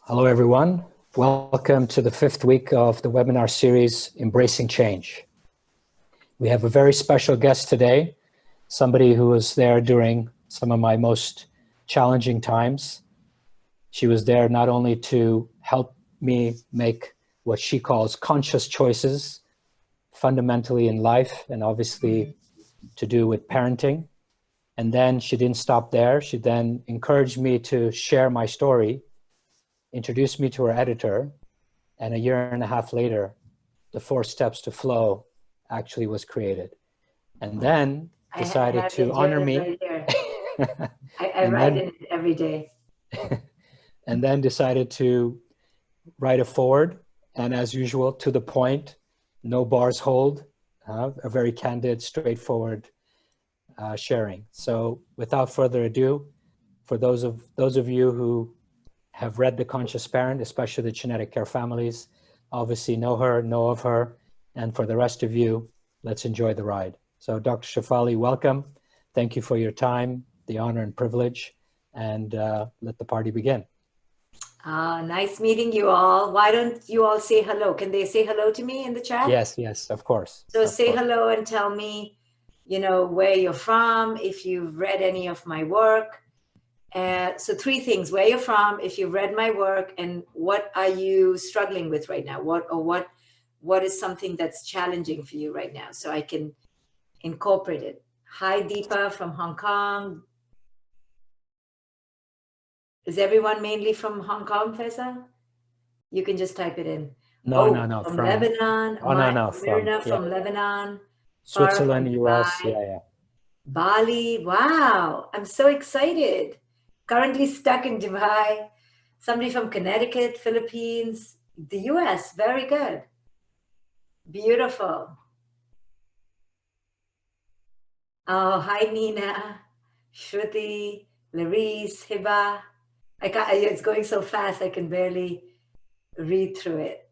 Hello, everyone. Welcome to the 5th week of the webinar series, Embracing Change. We have a very special guest today, somebody who was there during some of my most challenging times. She was there not only to help me make what she calls conscious choices, fundamentally in life, and obviously to do with parenting. And then she didn't stop there. She then encouraged me to share my story, introduced me to her editor, and a year and a half later, the 4 Steps to Flow actually was created. And then decided to honor me. Right here. I write in it every day. And then decided to write a foreword, and as usual, to the point, no bars hold, a very candid, straightforward sharing. So without further ado, for those of you who have read The Conscious Parent, especially the genetic care families, obviously know of her, and for the rest of you, let's enjoy the ride. So Dr. Shefali, welcome. Thank you for your time, the honor and privilege, and let the party begin. Nice meeting you all. Why don't you all say hello? Can they say hello to me in the chat? Yes, of course. So say hello and tell me, where you're from, if you've read any of my work. So 3 things: where you're from, if you've read my work, and what are you struggling with right now? What is something that's challenging for you right now, so I can incorporate it. Hi, Deepa from Hong Kong. Is everyone mainly from Hong Kong, Feisal? You can just type it in. No. From Lebanon. From Lebanon. Switzerland, from US, Dubai, yeah. Bali. Wow, I'm so excited. Currently stuck in Dubai. Somebody from Connecticut, Philippines, the US. Very good. Beautiful. Oh, hi, Nina, Shruti, Larisse, Hiba. It's going so fast, I can barely read through it.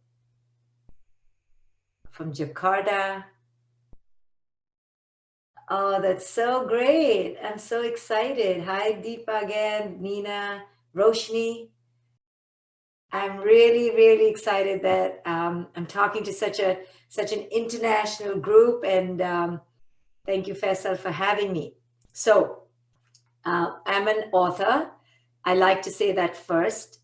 From Jakarta. Oh, that's so great. I'm so excited. Hi, Deepa again, Nina, Roshni. I'm really, really excited that I'm talking to such an international group, and thank you, Feisal, for having me. So I'm an author. I like to say that first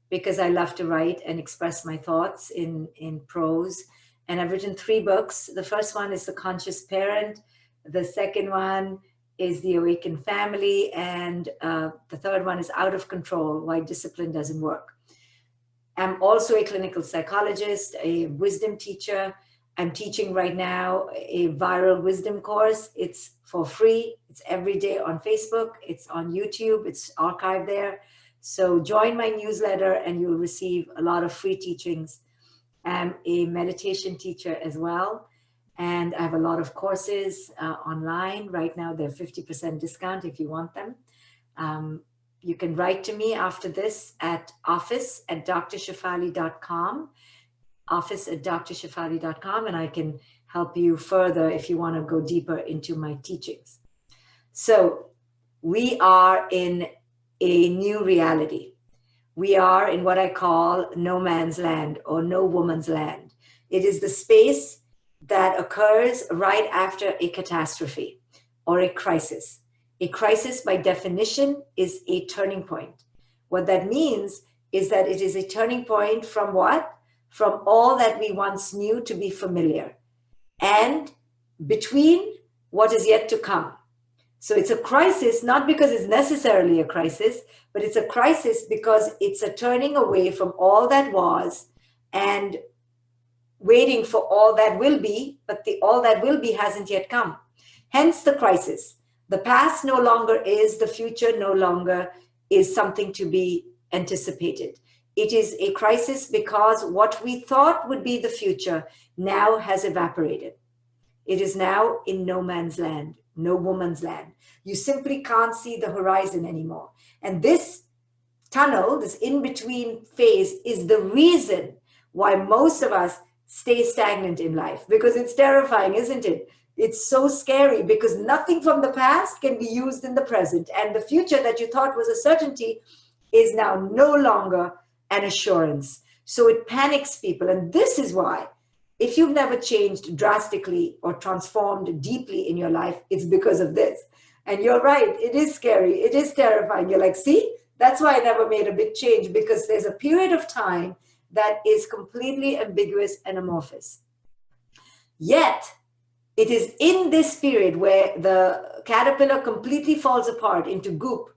because I love to write and express my thoughts in prose. And I've written 3 books. The first one is The Conscious Parent. The second one is The Awaken Family. And the third one is Out of Control, Why Discipline Doesn't Work. I'm also a clinical psychologist, a wisdom teacher. I'm teaching right now a viral wisdom course. It's for free. It's every day on Facebook. It's on YouTube. It's archived there. So join my newsletter and you'll receive a lot of free teachings. I'm a meditation teacher as well. And I have a lot of courses online. Right now, they're 50% discount if you want them. You can write to me after this at office@drshefali.com. office@drshefali.com, and I can help you further if you want to go deeper into my teachings. So we are in a new reality. We are in what I call no man's land or no woman's land. It is the space that occurs right after a catastrophe or a crisis. A crisis, by definition, is a turning point. What that means is that it is a turning point from what? From all that we once knew to be familiar, and between what is yet to come. So it's a crisis, not because it's necessarily a crisis, but it's a crisis because it's a turning away from all that was and waiting for all that will be, but the all that will be hasn't yet come. Hence the crisis. The past no longer is, the future no longer is something to be anticipated. It is a crisis because what we thought would be the future now has evaporated. It is now in no man's land, no woman's land. You simply can't see the horizon anymore. And this tunnel, this in-between phase, is the reason why most of us stay stagnant in life, because it's terrifying, isn't it? It's so scary because nothing from the past can be used in the present. And the future that you thought was a certainty is now no longer and assurance. So it panics people. And this is why, if you've never changed drastically or transformed deeply in your life, it's because of this. And you're right, it is scary, it is terrifying. You're like, see, that's why I never made a big change, because there's a period of time that is completely ambiguous and amorphous. Yet, it is in this period where the caterpillar completely falls apart into goop.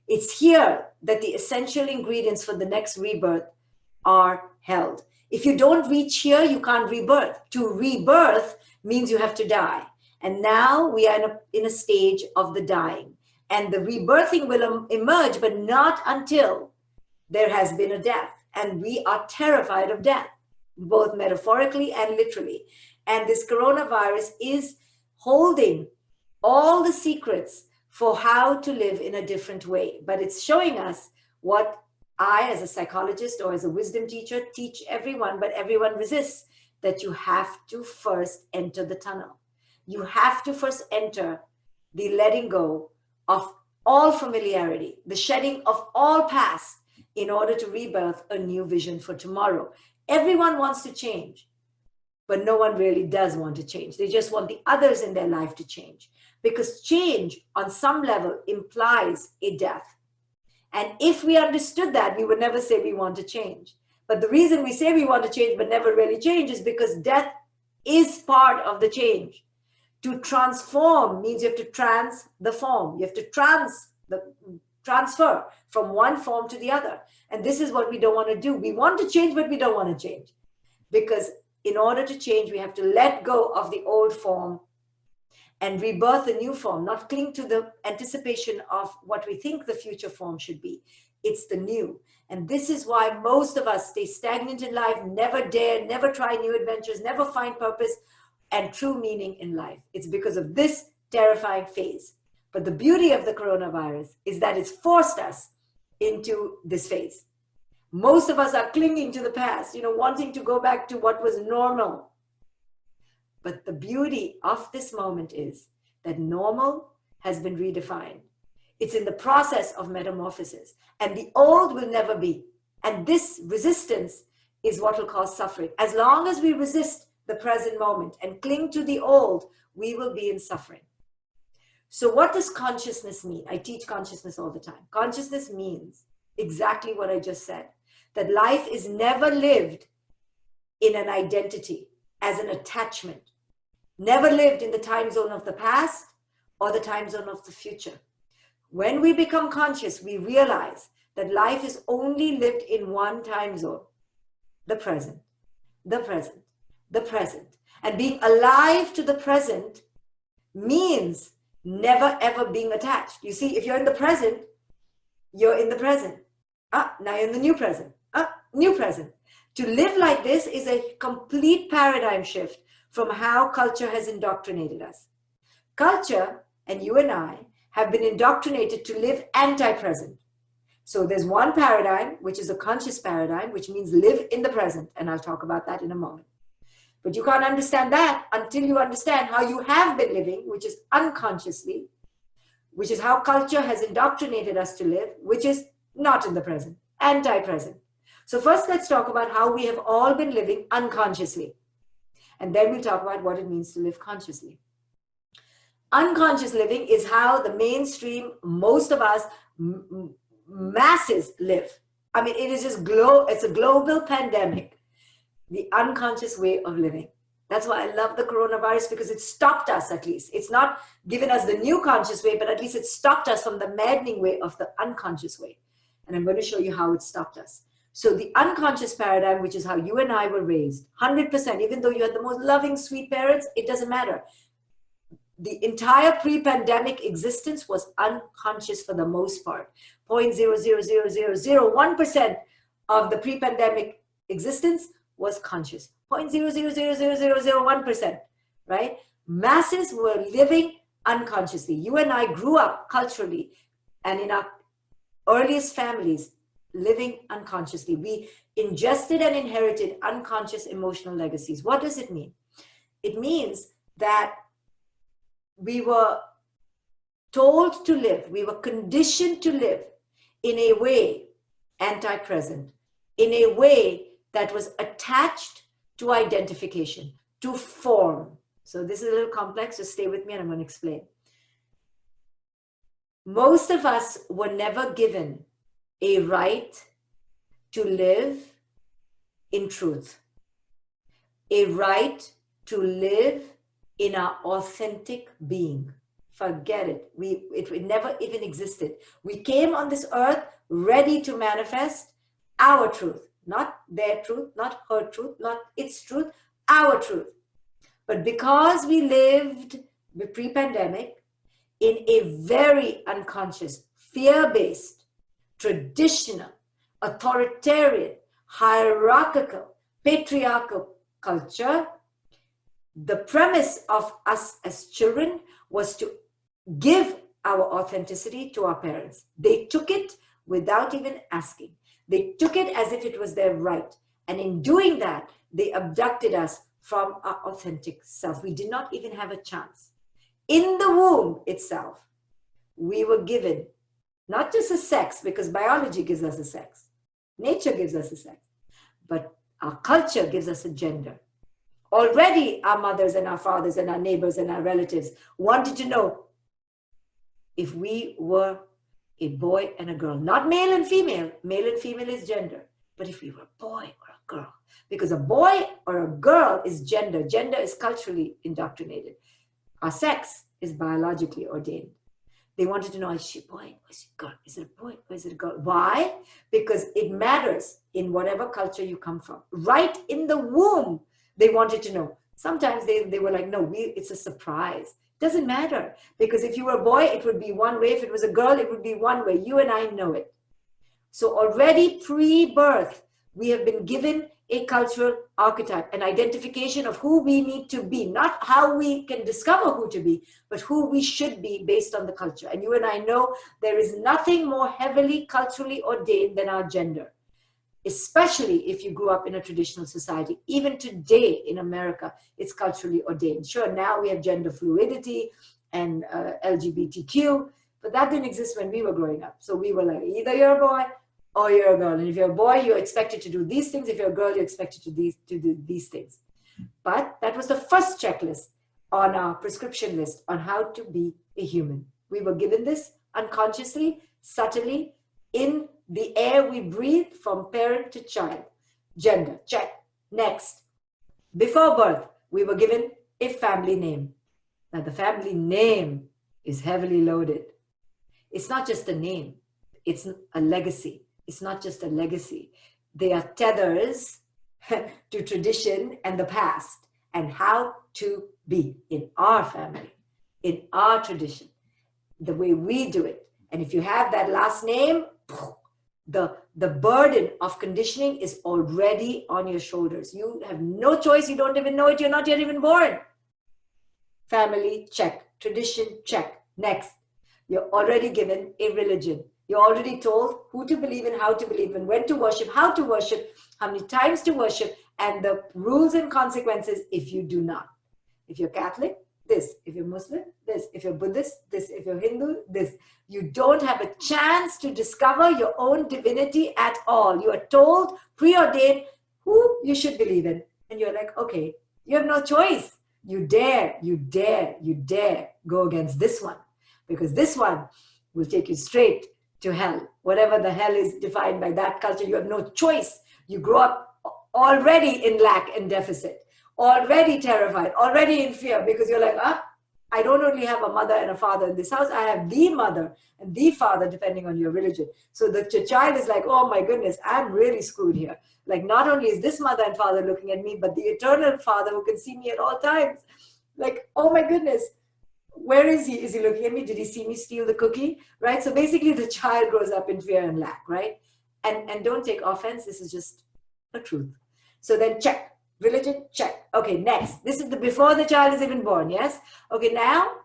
It's here that the essential ingredients for the next rebirth are held. If you don't reach here, you can't rebirth. To rebirth means you have to die. And now we are in a stage of the dying. And the rebirthing will emerge, but not until there has been a death. And we are terrified of death, both metaphorically and literally. And this coronavirus is holding all the secrets for how to live in a different way. But it's showing us what I, as a psychologist or as a wisdom teacher, teach everyone, but everyone resists, that you have to first enter the tunnel. You have to first enter the letting go of all familiarity, the shedding of all past, in order to rebirth a new vision for tomorrow. Everyone wants to change, but no one really does want to change. They just want the others in their life to change, because change on some level implies a death. And if we understood that, we would never say we want to change. But the reason we say we want to change but never really change is because death is part of the change. To transform means you have to trans the form. You have to transfer from one form to the other. And this is what we don't want to do. We want to change, but we don't want to change. Because in order to change, we have to let go of the old form and rebirth a new form, not cling to the anticipation of what we think the future form should be. It's the new. And this is why most of us stay stagnant in life, never dare, never try new adventures, never find purpose and true meaning in life. It's because of this terrifying phase. But the beauty of the coronavirus is that it's forced us into this phase. Most of us are clinging to the past, wanting to go back to what was normal. But the beauty of this moment is that normal has been redefined. It's in the process of metamorphosis, and the old will never be. And this resistance is what will cause suffering. As long as we resist the present moment and cling to the old, we will be in suffering. So what does consciousness mean? I teach consciousness all the time. Consciousness means exactly what I just said, that life is never lived in an identity, as an attachment, never lived in the time zone of the past or the time zone of the future. When we become conscious, we realize that life is only lived in one time zone, the present, the present, the present. And being alive to the present means never ever being attached. You see, if you're in the present, you're in the present. Now you're in the new present. New present. To live like this is a complete paradigm shift from how culture has indoctrinated us. Culture, and you and I, have been indoctrinated to live anti-present. So there's one paradigm, which is a conscious paradigm, which means live in the present. And I'll talk about that in a moment. But you can't understand that until you understand how you have been living, which is unconsciously, which is how culture has indoctrinated us to live, which is not in the present, anti-present. So first, let's talk about how we have all been living unconsciously. And then we'll talk about what it means to live consciously. Unconscious living is how the mainstream, most of us, masses live. I mean, it is just it's a global pandemic, the unconscious way of living. That's why I love the coronavirus, because it stopped us at least. It's not given us the new conscious way, but at least it stopped us from the maddening way of the unconscious way. And I'm going to show you how it stopped us. So the unconscious paradigm, which is how you and I were raised, 100%, even though you had the most loving, sweet parents, it doesn't matter. The entire pre-pandemic existence was unconscious for the most part. 0.00001% of the pre-pandemic existence was conscious. 0.0000001%, right? Masses were living unconsciously. You and I grew up culturally and in our earliest families living unconsciously. We ingested and inherited unconscious emotional legacies. What does it mean? It means that we were told to live, we were conditioned to live in a way anti-present, in a way that was attached to identification, to form. So this is a little complex, just stay with me and I'm going to explain. Most of us were never given a right to live in truth, a right to live in our authentic being. Forget it. It never even existed. We came on this earth ready to manifest our truth, not their truth, not her truth, not its truth, our truth. But because we lived pre-pandemic in a very unconscious, fear-based, traditional, authoritarian, hierarchical, patriarchal culture, the premise of us as children was to give our authenticity to our parents. They took it without even asking. They took it as if it was their right. And in doing that, they abducted us from our authentic self. We did not even have a chance. In the womb itself, we were given not just a sex, because biology gives us a sex, nature gives us a sex, but our culture gives us a gender. Already our mothers and our fathers and our neighbors and our relatives wanted to know if we were a boy and a girl, not male and female. Male and female is gender. But if we were a boy or a girl, because a boy or a girl is gender. Gender is culturally indoctrinated. Our sex is biologically ordained. They wanted to know, is she a boy or is she a girl? Is it a boy or is it a girl? Why? Because it matters in whatever culture you come from. Right in the womb, they wanted to know. Sometimes they were like, no, it's a surprise. Doesn't matter. Because if you were a boy, it would be one way. If it was a girl, it would be one way. You and I know it. So already pre-birth, we have been given a cultural archetype, an identification of who we need to be, not how we can discover who to be, but who we should be based on the culture. And you and I know there is nothing more heavily culturally ordained than our gender, especially if you grew up in a traditional society. Even today in America, it's culturally ordained. Sure, now we have gender fluidity and LGBTQ, but that didn't exist when we were growing up. So we were like, either you're a boy or you're a girl. And if you're a boy, you're expected to do these things. If you're a girl, you're expected to do these things. But that was the first checklist on our prescription list on how to be a human. We were given this unconsciously, subtly, in the air we breathe from parent to child. Gender, check. Next. Before birth, we were given a family name. Now the family name is heavily loaded. It's not just a name. It's a legacy. It's not just a legacy. They are tethers to tradition and the past and how to be in our family, in our tradition, the way we do it. And if you have that last name, the burden of conditioning is already on your shoulders. You have no choice. You don't even know it. You're not yet even born. Family, check. Tradition, check. Next. You're already given a religion. You're already told who to believe in, how to believe in, when to worship, how many times to worship, and the rules and consequences if you do not. If you're Catholic, this. If you're Muslim, this. If you're Buddhist, this. If you're Hindu, this. You don't have a chance to discover your own divinity at all. You are told, preordained, who you should believe in. And you're like, okay, you have no choice. You dare go against this one. Because this one will take you straight to hell. Whatever the hell is defined by that culture, you have no choice. You grow up already in lack and deficit, already terrified, already in fear, because you're like, I don't only have a mother and a father in this house, I have the mother and the father, depending on your religion. So the child is like, oh my goodness, I'm really screwed here. Like, not only is this mother and father looking at me, but the eternal father who can see me at all times. Like, oh my goodness. Where is he? Is he looking at me? Did he see me steal the cookie? Right? So basically the child grows up in fear and lack, right? And don't take offense. This is just a truth. So then check. Religion, check. Okay, next. This is before the child is even born, yes? Okay, now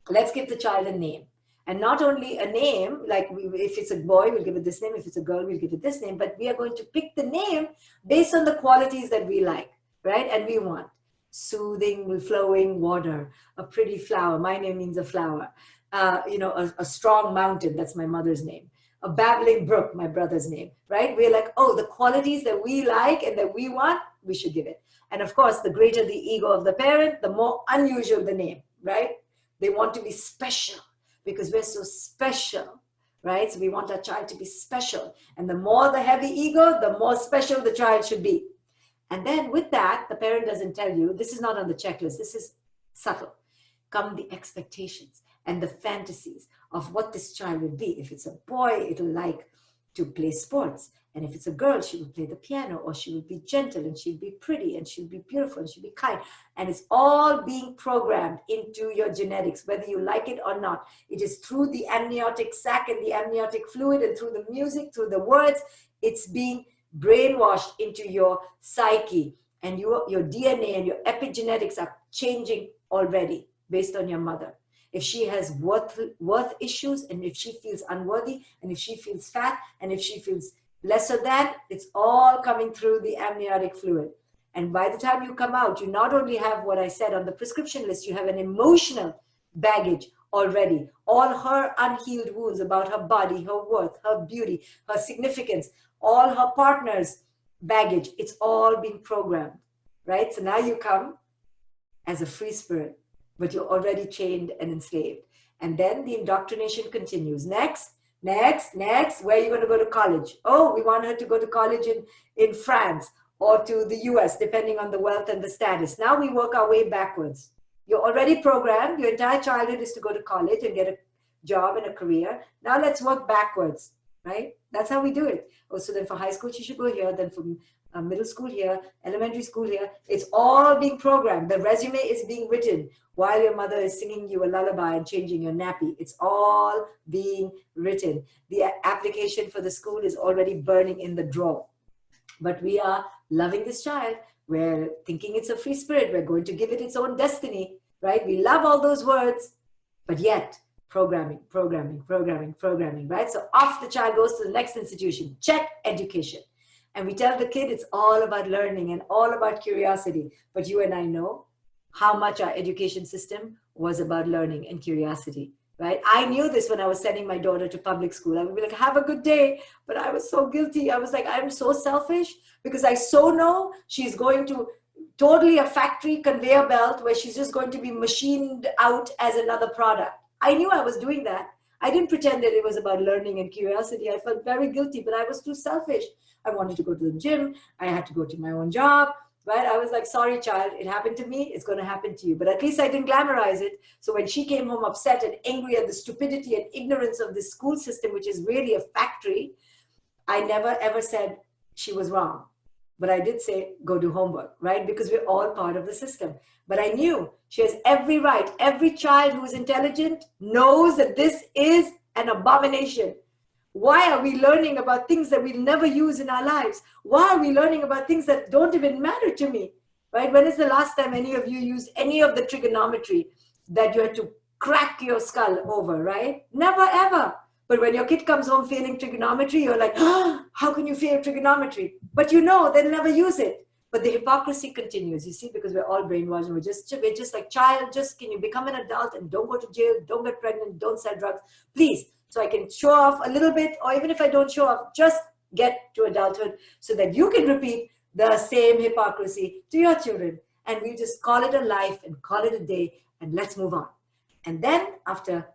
let's give the child a name. And not only a name, like if it's a boy, we'll give it this name. If it's a girl, we'll give it this name. But we are going to pick the name based on the qualities that we like, right? And we want. Soothing, flowing water, a pretty flower. My name means a flower. A strong mountain. That's my mother's name. a babbling brook, my brother's name, right? We're like, oh, the qualities that we like and that we want, we should give it. And of course, the greater the ego of the parent, the more unusual the name, right? They want to be special because we're so special, right? So we want our child to be special. And the more the heavy ego, the more special the child should be. And then with that, the parent doesn't tell you, this is not on the checklist, this is subtle. Come the expectations and the fantasies of what this child will be. If it's a boy, it'll like to play sports. And if it's a girl, she will play the piano, or she will be gentle, and she'll be pretty, and she'll be beautiful, and she'll be kind. And it's all being programmed into your genetics, whether you like it or not. It is through the amniotic sac and the amniotic fluid, and through the music, through the words, it's being brainwashed into your psyche. And your DNA and your epigenetics are changing already based on your mother. If she has worth issues, and if she feels unworthy, and if she feels fat, and if she feels lesser than, it's all coming through the amniotic fluid. And by the time you come out, you not only have what I said on the prescription list, you have an emotional baggage already. All her unhealed wounds about her body, her worth, her beauty, her significance, all her partner's baggage, it's all being programmed, right? So now you come as a free spirit, but you're already chained and enslaved. And then the indoctrination continues. Next, where are you going to go to college? Oh, we want her to go to college in France or to the US, depending on the wealth and the status. Now we work our way backwards. You're already programmed. Your entire childhood is to go to college and get a job and a career. Now let's work backwards, right? That's how we do it. Oh, so then for high school, she should go here. Then for middle school here, elementary school here. It's all being programmed. The resume is being written while your mother is singing you a lullaby and changing your nappy. It's all being written. The application for the school is already burning in the drawer. But we are loving this child. We're thinking it's a free spirit. We're going to give it its own destiny, right? We love all those words, but yet programming, right? So off the child goes to the next institution. Check education. And we tell the kid it's all about learning and all about curiosity. But you and I know how much our education system was about learning and curiosity, right? I knew this when I was sending my daughter to public school. I would be like, have a good day. But I was so guilty. I was like, I'm so selfish because I so know she's going to totally a factory conveyor belt where she's just going to be machined out as another product. I knew I was doing that. I didn't pretend that it was about learning and curiosity. I felt very guilty, but I was too selfish. I wanted to go to the gym. I had to go to my own job, right? I was like, sorry, child, it happened to me. It's going to happen to you. But at least I didn't glamorize it. So when she came home upset and angry at the stupidity and ignorance of this school system, which is really a factory, I never ever said she was wrong. But I did say, go do homework, right? Because we're all part of the system. But I knew she has every right. Every child who is intelligent knows that this is an abomination. Why are we learning about things that we'll never use in our lives? Why are we learning about things that don't even matter to me, right? When is the last time any of you used any of the trigonometry that you had to crack your skull over, right? Never, ever. But when your kid comes home failing trigonometry, you're like, oh, how can you fail trigonometry? But you know they'll never use it. But the hypocrisy continues, you see, because we're all brainwashed. And we're just like, child, just can you become an adult and don't go to jail, don't get pregnant, don't sell drugs, please. So I can show off a little bit, or even if I don't show off, just get to adulthood so that you can repeat the same hypocrisy to your children. And we just call it a life and call it a day and let's move on. And then after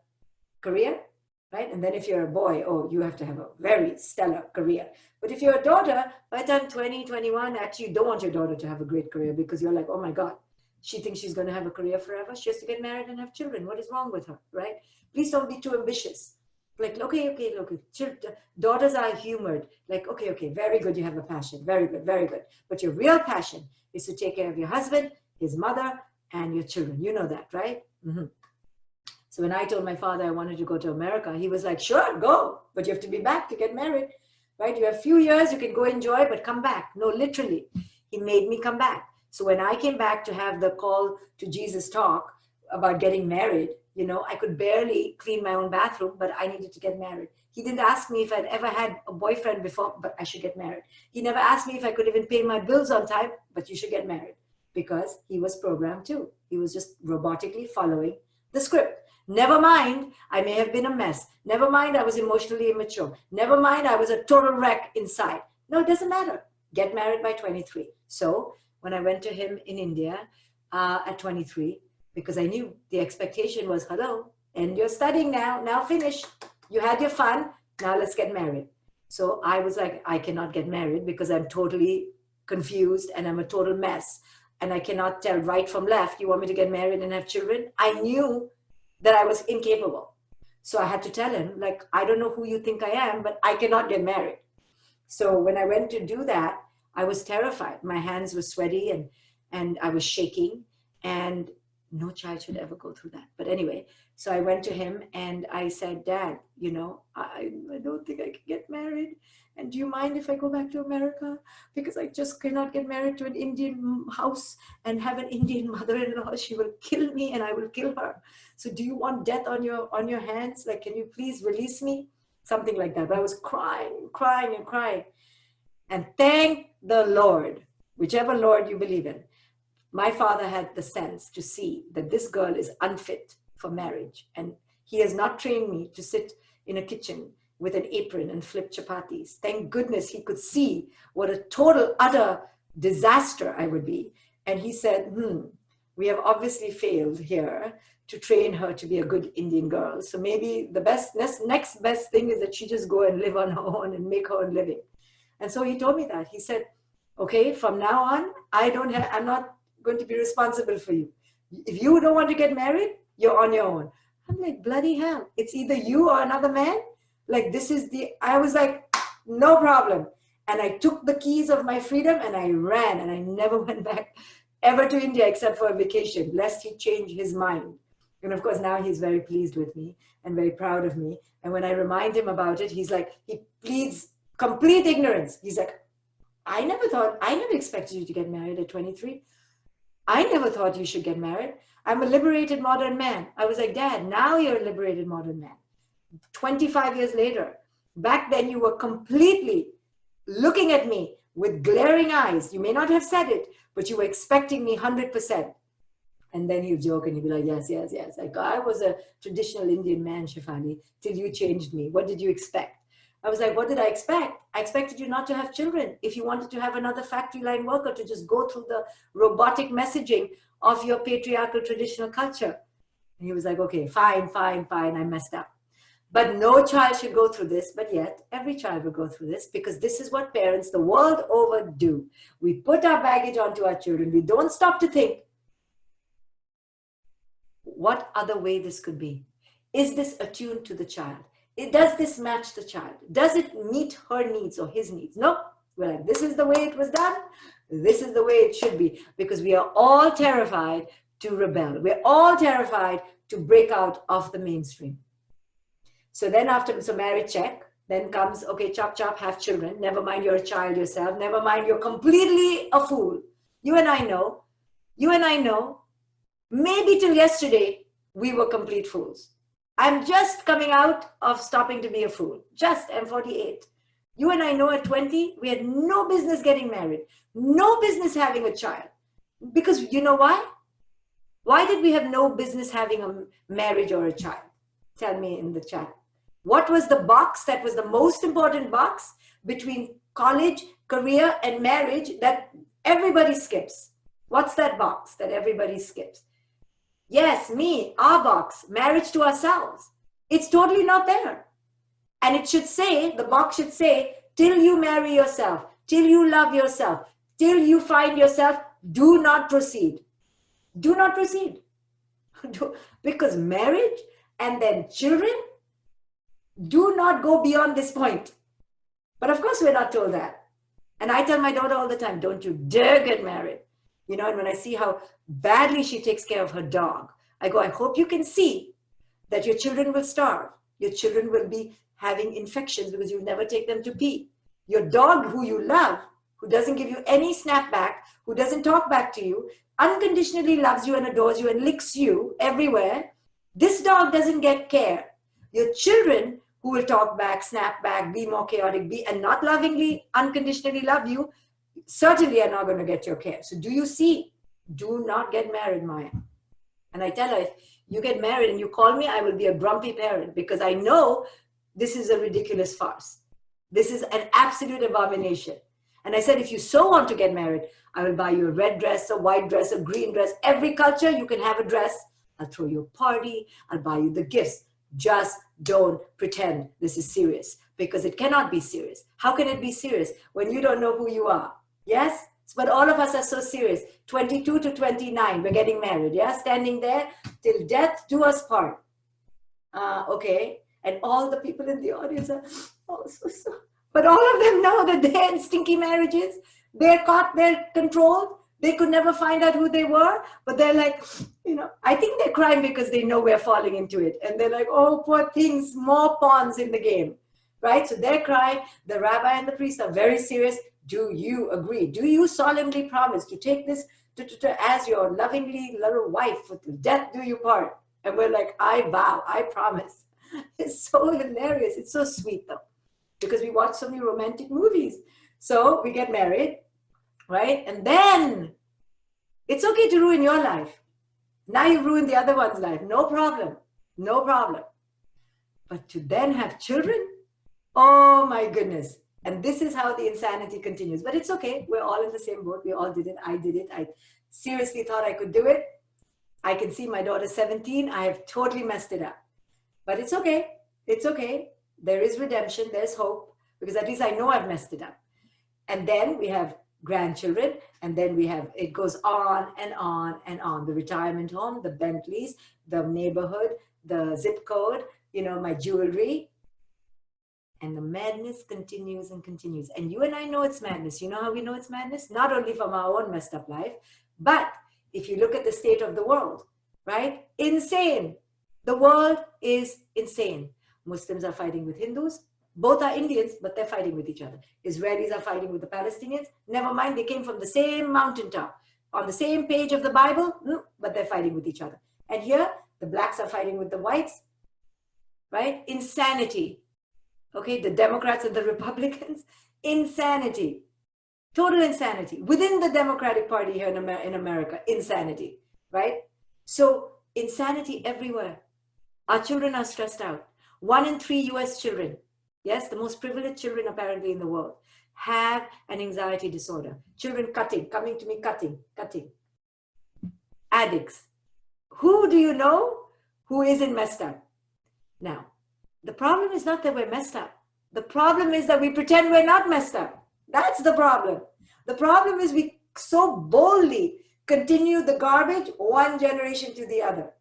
career, right? And then if you're a boy, oh, you have to have a very stellar career. But if you're a daughter, by the time 20, 21, actually you don't want your daughter to have a great career because you're like, oh my God, she thinks she's going to have a career forever. She has to get married and have children. What is wrong with her, right? Please don't be too ambitious. Like, okay, look, daughters are humored. Like, okay, very good, you have a passion. Very good, very good. But your real passion is to take care of your husband, his mother, and your children. You know that, right? Mm-hmm. So when I told my father I wanted to go to America, he was like, sure, go. But you have to be back to get married, right? You have a few years, you can go enjoy, but come back. No, literally, he made me come back. So when I came back to have the call to Jesus talk about getting married, you know, I could barely clean my own bathroom, but I needed to get married. He didn't ask me if I'd ever had a boyfriend before, but I should get married. He never asked me if I could even pay my bills on time, but you should get married, because he was programmed too. He was just robotically following the script. Never mind, I may have been a mess. Never mind, I was emotionally immature. Never mind, I was a total wreck inside. No, it doesn't matter. Get married by 23. So when I went to him in India at 23, because I knew the expectation was, hello, and you're studying now finish. You had your fun, now let's get married. So I was like, I cannot get married because I'm totally confused and I'm a total mess. And I cannot tell right from left. You want me to get married and have children? I knew that I was incapable. So I had to tell him, like, I don't know who you think I am, but I cannot get married. So when I went to do that, I was terrified. My hands were sweaty and I was shaking, and no child should ever go through that. But anyway, so I went to him and I said, Dad, you know, I don't think I can get married. And do you mind if I go back to America? Because I just cannot get married to an Indian house and have an Indian mother-in-law. She will kill me and I will kill her. So do you want death on your hands? Like, can you please release me? Something like that. But I was crying. And thank the Lord, whichever Lord you believe in, my father had the sense to see that this girl is unfit for marriage. And he has not trained me to sit in a kitchen with an apron and flip chapatis. Thank goodness he could see what a total, utter disaster I would be. And he said, we have obviously failed here to train her to be a good Indian girl. So maybe the next best thing is that she just go and live on her own and make her own living. And so he told me that. He said, okay, from now on, I'm not going to be responsible for you. If you don't want to get married, you're on your own. I'm like, bloody hell. It's either you or another man. Like, I was like, no problem. And I took the keys of my freedom and I ran, and I never went back ever to India except for a vacation, lest he change his mind. And of course, now he's very pleased with me and very proud of me. And when I remind him about it, he's like, he pleads complete ignorance. He's like, I never expected you to get married at 23. I never thought you should get married. I'm a liberated modern man. I was like, Dad, now you're a liberated modern man. 25 years later, back then you were completely looking at me with glaring eyes. You may not have said it, but you were expecting me 100%. And then he'll joke and he'll be like, yes. Like, I was a traditional Indian man, Shefali, till you changed me. What did you expect? I was like, what did I expect? I expected you not to have children. If you wanted to have another factory line worker to just go through the robotic messaging of your patriarchal traditional culture. And he was like, okay, fine, I messed up. But no child should go through this, but yet every child will go through this, because this is what parents the world over do. We put our baggage onto our children. We don't stop to think, what other way this could be? Is this attuned to the child? Does this match the child? Does it meet her needs or his needs? No. We're like, this is the way it was done. This is the way it should be, because we are all terrified to rebel. We're all terrified to break out of the mainstream. So then marriage check, then comes, okay, chop, have children. Never mind you're a child yourself. Never mind you're completely a fool. You and I know, maybe till yesterday, we were complete fools. I'm just coming out of stopping to be a fool. I'm 48. You and I know at 20, we had no business getting married. No business having a child. Because you know why? Why did we have no business having a marriage or a child? Tell me in the chat. What was the box that was the most important box between college, career, and marriage that everybody skips? What's that box that everybody skips? Yes, our box, marriage to ourselves. It's totally not there. And it should say, the box should say, till you marry yourself, till you love yourself, till you find yourself, do not proceed. Do not proceed. Because marriage and then children do not go beyond this point. But of course, we're not told that. And I tell my daughter all the time, don't you dare get married. You know, and when I see how badly she takes care of her dog, I go, I hope you can see that your children will starve. Your children will be having infections because you never take them to pee. Your dog, who you love, who doesn't give you any snap back, who doesn't talk back to you, unconditionally loves you and adores you and licks you everywhere. This dog doesn't get care. Your children, who will talk back, snap back, be more chaotic, and not lovingly, unconditionally love you, certainly are not going to get your care. So do you see? Do not get married, Maya. And I tell her, if you get married and you call me, I will be a grumpy parent, because I know this is a ridiculous farce. This is an absolute abomination. And I said, if you so want to get married, I will buy you a red dress, a white dress, a green dress. Every culture, you can have a dress. I'll throw you a party. I'll buy you the gifts. Just don't pretend this is serious, because it cannot be serious. How can it be serious when you don't know who you are? Yes? But all of us are so serious. 22 to 29, we're getting married. Yeah? Standing there till death do us part. Okay. And all the people in the audience are, oh, so. But all of them know that they're in stinky marriages. They're caught, they're controlled. They could never find out who they were. But they're like, I think they're crying because they know we're falling into it. And they're like, oh, poor things, more pawns in the game. Right? So they're crying. The rabbi and the priest are very serious. Do you agree? Do you solemnly promise to take this as your lovingly little wife, for death do you part? And we're like, I vow, I promise. It's so hilarious. It's so sweet though, because we watch so many romantic movies. So we get married, right? And then it's okay to ruin your life. Now you've ruined the other one's life. No problem. No problem. But to then have children? Oh my goodness. And this is how the insanity continues. But it's okay. We're all in the same boat. We all did it. I did it. I seriously thought I could do it. I can see my daughter's 17. I have totally messed it up. But it's okay. It's okay. There is redemption. There's hope. Because at least I know I've messed it up. And then we have grandchildren. And then we have, it goes on and on and on. The retirement home, the Bentleys, the neighborhood, the zip code, my jewelry. And the madness continues and continues. And you and I know it's madness. You know how we know it's madness? Not only from our own messed up life, but if you look at the state of the world, right? Insane. The world is insane. Muslims are fighting with Hindus. Both are Indians, but they're fighting with each other. Israelis are fighting with the Palestinians. Never mind, they came from the same mountaintop, on the same page of the Bible, but they're fighting with each other. And here, the blacks are fighting with the whites, right? Insanity. Okay, the Democrats and the Republicans, insanity, total insanity. Within the Democratic Party here in America, insanity, right? So insanity everywhere. Our children are stressed out. 1 in 3 US children, yes, the most privileged children apparently in the world, have an anxiety disorder. Children coming to me, cutting. Addicts. Who do you know who isn't messed up? Now, the problem is not that we're messed up. The problem is that we pretend we're not messed up. That's the problem. The problem is we so boldly continue the garbage one generation to the other.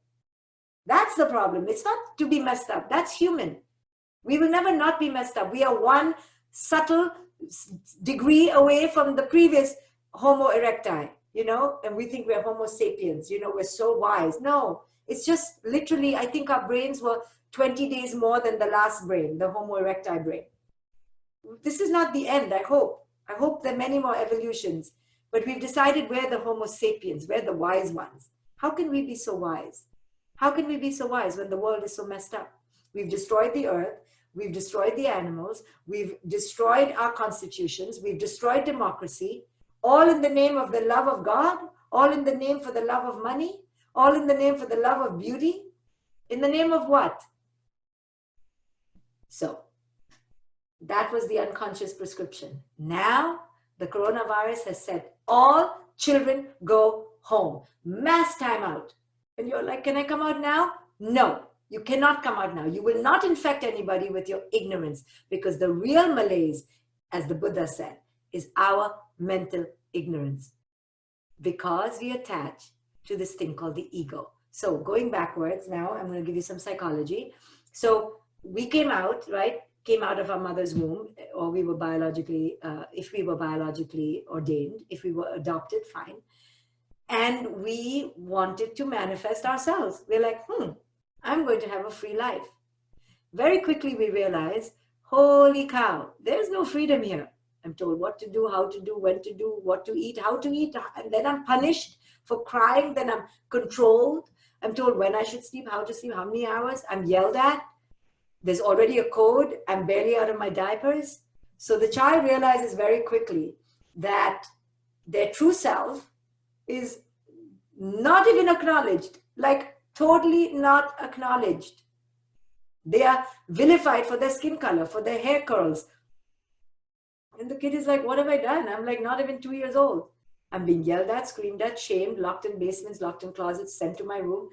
That's the problem. It's not to be messed up. That's human. We will never not be messed up. We are one subtle degree away from the previous Homo erecti, and we think we're Homo sapiens, we're so wise. No, it's just literally, I think our brains were 20 days more than the last brain, the Homo erecti brain. This is not the end, I hope. I hope there are many more evolutions. But we've decided we're the Homo sapiens, we're the wise ones. How can we be so wise? How can we be so wise when the world is so messed up? We've destroyed the earth, we've destroyed the animals, we've destroyed our constitutions, we've destroyed democracy, all in the name of the love of God, all in the name for the love of money, all in the name for the love of beauty. In the name of what? So that was the unconscious prescription. Now the coronavirus has said all children go home, mass timeout. And you're like, can I come out now? No, you cannot come out now. You will not infect anybody with your ignorance, because the real malaise, as the Buddha said, is our mental ignorance, because we attach to this thing called the ego. So going backwards now, I'm going to give you some psychology. So we came out, right? Came out of our mother's womb, or we were biologically, if we were biologically ordained, if we were adopted, fine. And we wanted to manifest ourselves. We're like, I'm going to have a free life. Very quickly we realized, holy cow, there's no freedom here. I'm told what to do, how to do, when to do, what to eat, how to eat. And then I'm punished for crying. Then I'm controlled. I'm told when I should sleep, how to sleep, how many hours. I'm yelled at. There's already a code. I'm barely out of my diapers. So the child realizes very quickly that their true self is not even acknowledged like totally not acknowledged. They are vilified for their skin color, for their hair curls. And the kid is like, what have I done? I'm like not even 2 years old. I'm being yelled at, screamed at, shamed, locked in basements, locked in closets, sent to my room.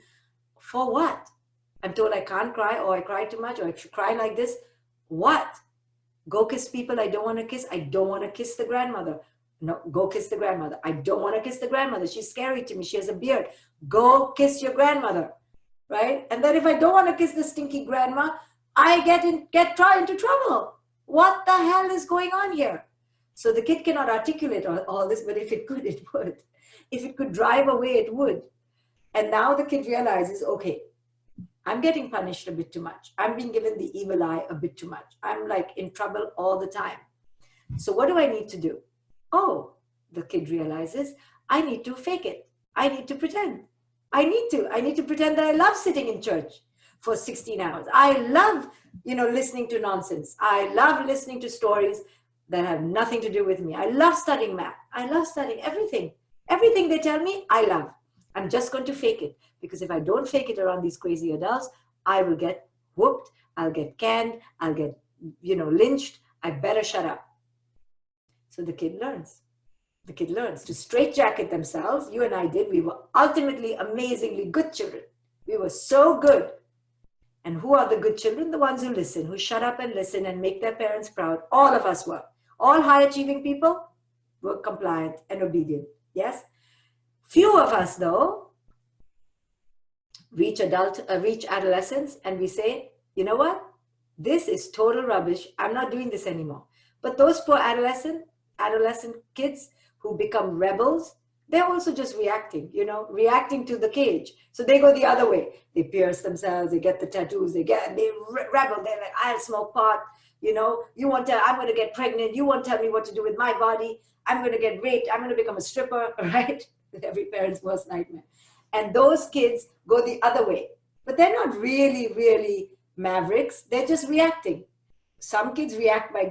For what? I'm told I can't cry, or I cry too much, or I should cry like this. What? Go kiss people I don't want to kiss. I don't want to kiss the grandmother. No, go kiss the grandmother. I don't want to kiss the grandmother. She's scary to me. She has a beard. Go kiss your grandmother, right? And then if I don't want to kiss the stinky grandma, I get into trouble. What the hell is going on here? So the kid cannot articulate all this, but if it could, it would. If it could drive away, it would. And now the kid realizes, okay, I'm getting punished a bit too much. I'm being given the evil eye a bit too much. I'm like in trouble all the time. So what do I need to do? Oh, the kid realizes, I need to fake it. I need to pretend. I need to pretend that I love sitting in church for 16 hours. I love, listening to nonsense. I love listening to stories that have nothing to do with me. I love studying math. I love studying everything. Everything they tell me, I love. I'm just going to fake it, because if I don't fake it around these crazy adults, I will get whooped, I'll get canned, I'll get, lynched. I better shut up. So the kid learns. The kid learns to straitjacket themselves. You and I did. We were ultimately amazingly good children. We were so good. And who are the good children? The ones who listen, who shut up and listen and make their parents proud. All of us were. All high achieving people were compliant and obedient. Yes? Few of us, though, reach adolescence, and we say, you know what? This is total rubbish. I'm not doing this anymore. But those poor adolescent kids who become rebels, they're also just reacting to the cage. So they go the other way. They pierce themselves, they get the tattoos, they rebel. They're like, I'll smoke pot. You won't tell, I'm going to get pregnant. You won't tell me what to do with my body. I'm going to get raped. I'm going to become a stripper, right? Every parent's worst nightmare. And those kids go the other way. But they're not really, really mavericks. They're just reacting. Some kids react by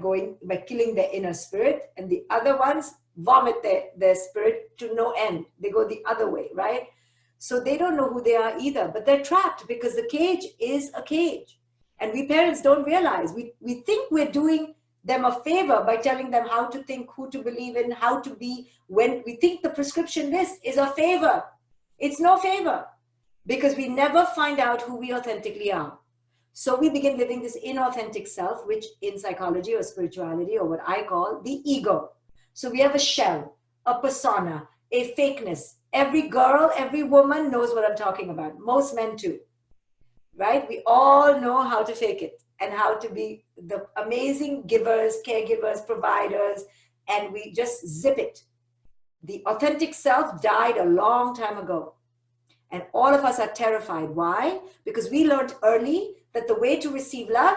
killing their inner spirit, and the other ones vomit their spirit to no end. They go the other way, right? So they don't know who they are either, but they're trapped because the cage is a cage. And we parents don't realize. We think we're doing them a favor by telling them how to think, who to believe in, how to be, when we think the prescription list is a favor. It's no favor, because we never find out who we authentically are. So we begin living this inauthentic self, which in psychology or spirituality, or what I call the ego. So we have a shell, a persona, a fakeness. Every girl, every woman knows what I'm talking about. Most men too, right? We all know how to fake it and how to be the amazing givers, caregivers, providers, and we just zip it. The authentic self died a long time ago. And all of us are terrified. Why? Because we learned early that the way to receive love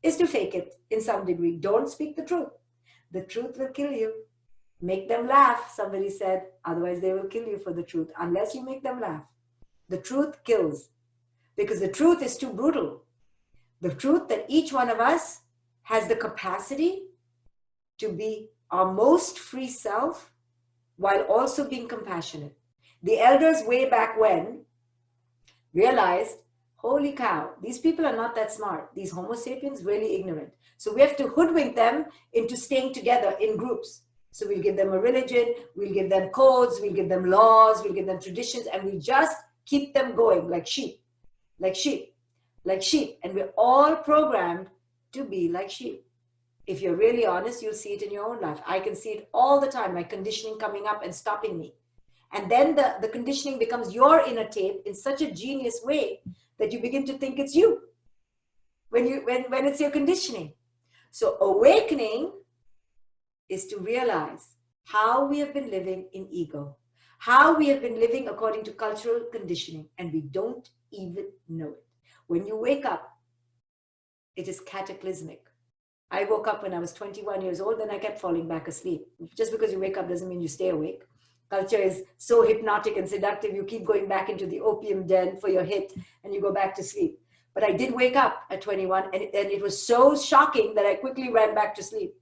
is to fake it in some degree. Don't speak the truth. The truth will kill you. Make them laugh, somebody said. Otherwise, they will kill you for the truth, unless you make them laugh. The truth kills, because the truth is too brutal. The truth that each one of us has the capacity to be our most free self while also being compassionate. The elders way back when realized, holy cow, these people are not that smart. These Homo sapiens really ignorant. So we have to hoodwink them into staying together in groups. So we'll give them a religion, we'll give them codes, we'll give them laws, we'll give them traditions, and we just keep them going like sheep, like sheep, like sheep. And we're all programmed to be like sheep. If you're really honest, you'll see it in your own life. I can see it all the time, my conditioning coming up and stopping me. And then the conditioning becomes your inner tape in such a genius way that you begin to think it's you when it's your conditioning. So awakening is to realize how we have been living in ego, how we have been living according to cultural conditioning, and we don't even know it. When you wake up, it is cataclysmic. I woke up when I was 21 years old, then I kept falling back asleep. Just because you wake up doesn't mean you stay awake. Culture is so hypnotic and seductive, you keep going back into the opium den for your hit and you go back to sleep. But I did wake up at 21 and it was so shocking that I quickly ran back to sleep.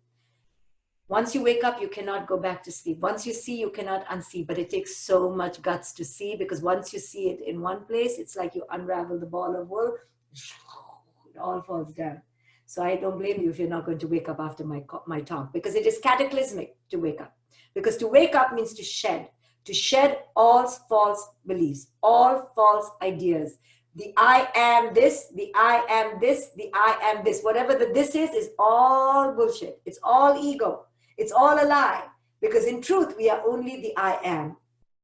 Once you wake up, you cannot go back to sleep. Once you see, you cannot unsee, but it takes so much guts to see, because once you see it in one place, it's like you unravel the ball of wool, it all falls down. So I don't blame you if you're not going to wake up after my talk, because it is cataclysmic to wake up. Because to wake up means to shed all false beliefs, all false ideas. The I am this, the I am this, the I am this. Whatever the this is all bullshit. It's all ego. It's all a lie. Because in truth, we are only the I am,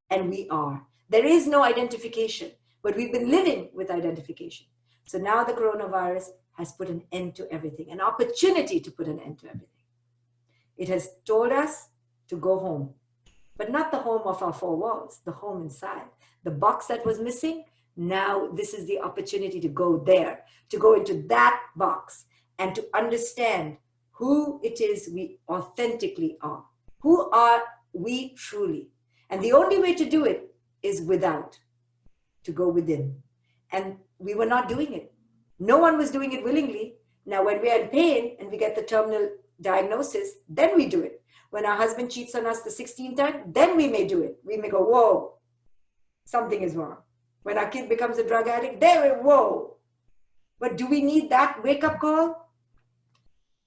and we are. There is no identification, but we've been living with identification. So now the coronavirus has put an end to everything, an opportunity to put an end to everything. It has told us to go home, but not the home of our four walls, the home inside. The box that was missing, now this is the opportunity to go there, to go into that box and to understand who it is we authentically are. Who are we truly? And the only way to do it is without, to go within. And we were not doing it. No one was doing it willingly. Now, when we are in pain and we get the terminal diagnosis, then we do it. When our husband cheats on us the 16th time, then we may do it. We may go, whoa, something is wrong. When our kid becomes a drug addict, there, whoa. But do we need that wake-up call?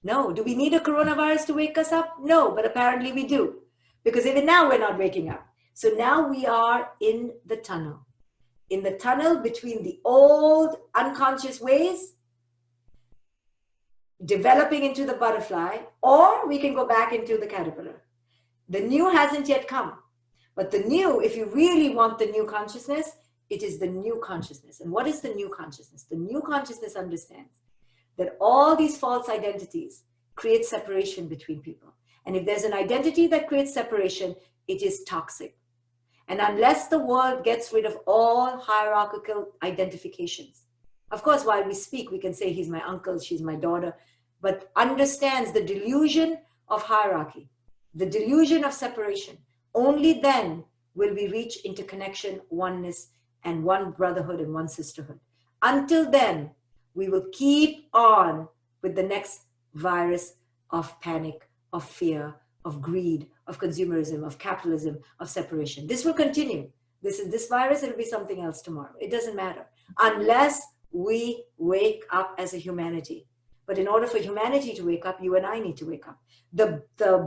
No. Do we need a coronavirus to wake us up? No, but apparently we do. Because even now we're not waking up. So now we are in the tunnel. In the tunnel between the old unconscious ways, developing into the butterfly, or we can go back into the caterpillar. The new hasn't yet come. But the new, if you really want the new consciousness, it is the new consciousness. And what is the new consciousness? The new consciousness understands that all these false identities create separation between people. And if there's an identity that creates separation, it is toxic. And unless the world gets rid of all hierarchical identifications, of course, while we speak, we can say he's my uncle, she's my daughter, but understands the delusion of hierarchy, the delusion of separation, only then will we reach interconnection, oneness, and one brotherhood and one sisterhood. Until then, we will keep on with the next virus of panic, of fear, of greed, of consumerism, of capitalism, of separation. This will continue. This virus, it'll be something else tomorrow. It doesn't matter. Unless we wake up as a humanity. But in order for humanity to wake up, you and I need to wake up. The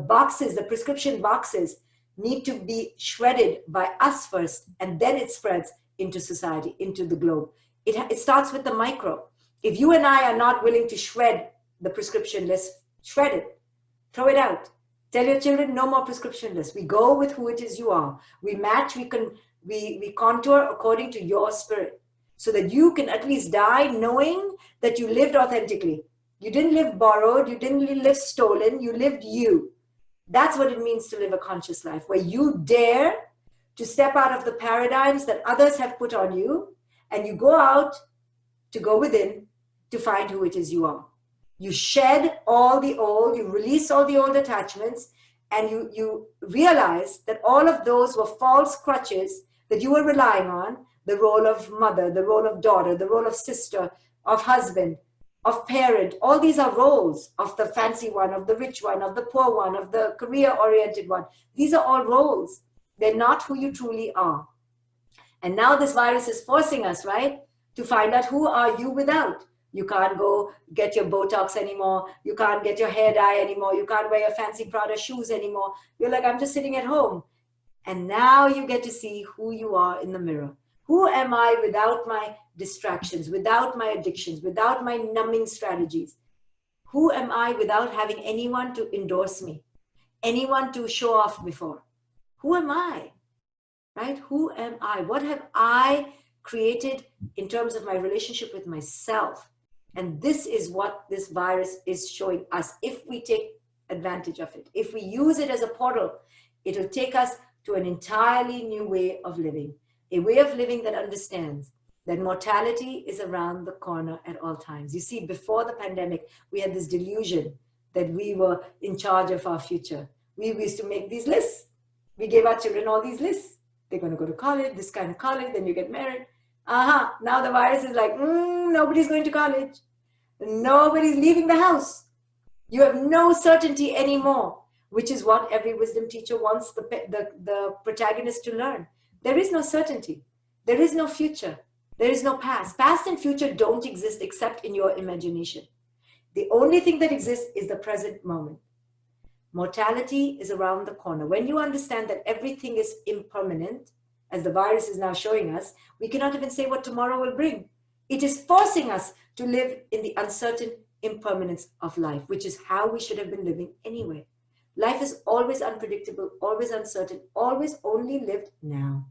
boxes, the prescription boxes need to be shredded by us first, and then it spreads into society, into the globe. It starts with the micro. If you and I are not willing to shred the prescription list, shred it, throw it out. Tell your children, no more prescription list. We go with who it is you are. We match, we contour according to your spirit, so that you can at least die knowing that you lived authentically. You didn't live borrowed, you didn't live stolen, you lived you. That's what it means to live a conscious life, where you dare to step out of the paradigms that others have put on you, and you go out to go within to find who it is you are. You shed all the old, you release all the old attachments, and you realize that all of those were false crutches that you were relying on, the role of mother, the role of daughter, the role of sister, of husband, of parent. All these are roles of the fancy one, of the rich one, of the poor one, of the career-oriented one. These are all roles. They're not who you truly are. And now this virus is forcing us, right, to find out who are you without. You can't go get your Botox anymore. You can't get your hair dye anymore. You can't wear your fancy Prada shoes anymore. You're like, I'm just sitting at home. And now you get to see who you are in the mirror. Who am I without my distractions, without my addictions, without my numbing strategies? Who am I without having anyone to endorse me, anyone to show off before? Who am I, right? Who am I? What have I created in terms of my relationship with myself? And this is what this virus is showing us. If we take advantage of it, if we use it as a portal, it'll take us to an entirely new way of living, a way of living that understands that mortality is around the corner at all times. You see, before the pandemic, we had this delusion that we were in charge of our future. We used to make these lists. We gave our children all these lists. They're going to go to college, this kind of college, then you get married. Now the virus is like, nobody's going to college. Nobody's leaving the house. You have no certainty anymore which is what every wisdom teacher wants the protagonist to learn. There is no certainty. There is no future. There is no past. Past and future don't exist except in your imagination. The only thing that exists is the present moment. Mortality is around the corner. When you understand that everything is impermanent, as the virus is now showing us, we cannot even say what tomorrow will bring. It is forcing us to live in the uncertain impermanence of life, which is how we should have been living anyway. Life is always unpredictable, always uncertain, always only lived now.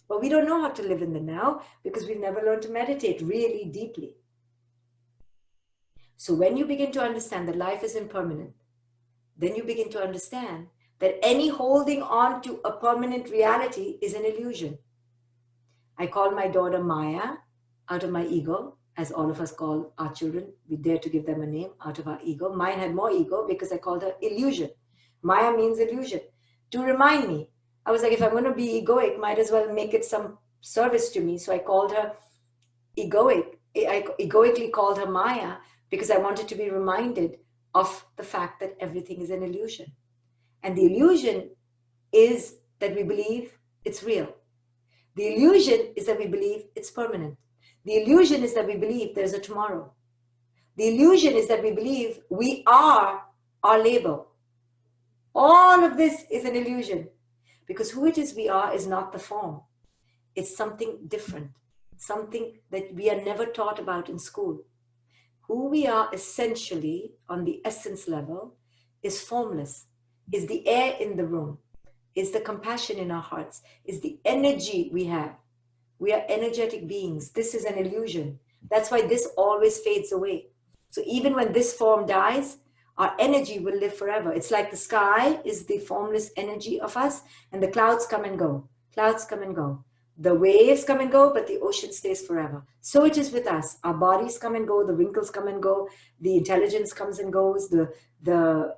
But we don't know how to live in the now because we've never learned to meditate really deeply. So when you begin to understand that life is impermanent, then you begin to understand that any holding on to a permanent reality is an illusion. I call my daughter Maya out of my ego, as all of us call our children. We dare to give them a name out of our ego. Mine had more ego because I called her illusion. Maya means illusion. To remind me, I was like, if I'm going to be egoic, might as well make it some service to me. So I called her egoic. I egoically called her Maya because I wanted to be reminded of the fact that everything is an illusion. And the illusion is that we believe it's real. The illusion is that we believe it's permanent. The illusion is that we believe there's a tomorrow. The illusion is that we believe we are our label. All of this is an illusion because who it is we are is not the form. It's something different, something that we are never taught about in school. Who we are essentially on the essence level is formless, is the air in the room, is the compassion in our hearts, is the energy we have. We are energetic beings. This is an illusion. That's why this always fades away. So even when this form dies, our energy will live forever. It's like the sky is the formless energy of us, and the clouds come and go. Clouds come and go. The waves come and go, but the ocean stays forever. So it is with us. Our bodies come and go, the wrinkles come and go, the intelligence comes and goes, the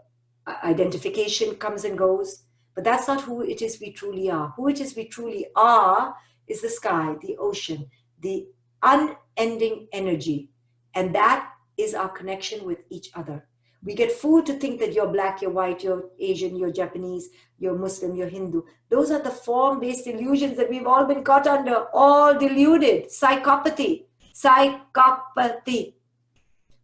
identification comes and goes. But that's not who it is we truly are. Who it is we truly are is the sky, the ocean, the unending energy. And that is our connection with each other. We get fooled to think that you're black, you're white, you're Asian, you're Japanese, you're Muslim, you're Hindu. Those are the form-based illusions that we've all been caught under, all deluded. Psychopathy. Psychopathy.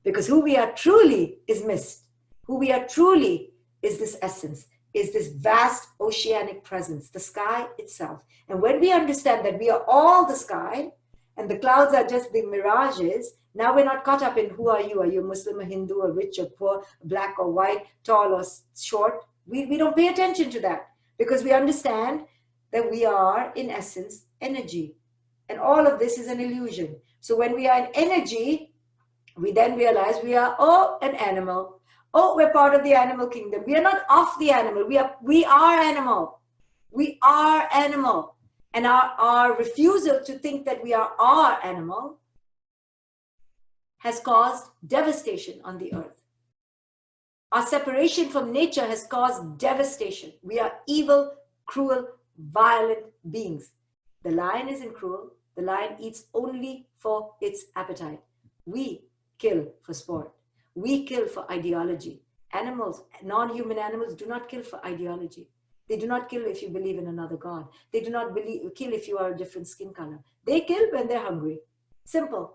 Because who we are truly is missed. Who we are truly is this essence, is this vast oceanic presence, the sky itself. And when we understand that we are all the sky, and the clouds are just the mirages, now we're not caught up in who are you? Are you Muslim or Hindu or rich or poor, black or white, tall or short? We don't pay attention to that because we understand that we are, in essence, energy. And all of this is an illusion. So when we are in energy, we then realize we are, an animal. We're part of the animal kingdom. We are not of the animal. We are animal. We are animal. And our refusal to think that we are our animal has caused devastation on the earth. Our separation from nature has caused devastation. We are evil, cruel, violent beings. The lion isn't cruel. The lion eats only for its appetite. We kill for sport. We kill for ideology. Animals, non-human animals, do not kill for ideology. They do not kill if you believe in another God. They do not kill if you are a different skin color. They kill when they're hungry. Simple.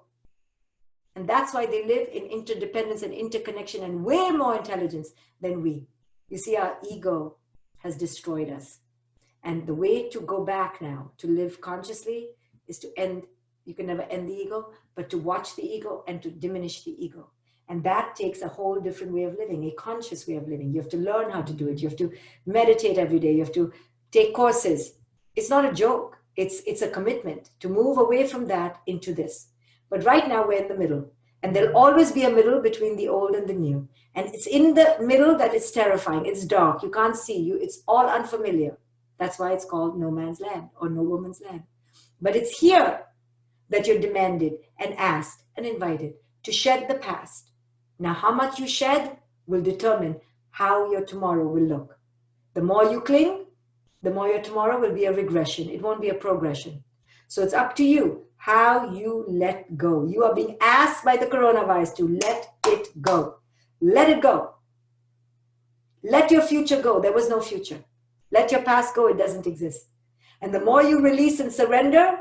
And that's why they live in interdependence and interconnection and way more intelligence than we. You see, our ego has destroyed us. And the way to go back now, to live consciously, is to end, you can never end the ego, but to watch the ego and to diminish the ego. And that takes a whole different way of living, a conscious way of living. You have to learn how to do it. You have to meditate every day. You have to take courses. It's not a joke. It's a commitment to move away from that into this. But right now we're in the middle. And there'll always be a middle between the old and the new. And it's in the middle that it's terrifying. It's dark. You can't see. It's all unfamiliar. That's why it's called no man's land or no woman's land. But it's here that you're demanded and asked and invited to shed the past. Now, how much you shed will determine how your tomorrow will look. The more you cling, the more your tomorrow will be a regression. It won't be a progression. So it's up to you how you let go. You are being asked by the coronavirus to let it go. Let it go. Let your future go. There was no future. Let your past go. It doesn't exist. And the more you release and surrender,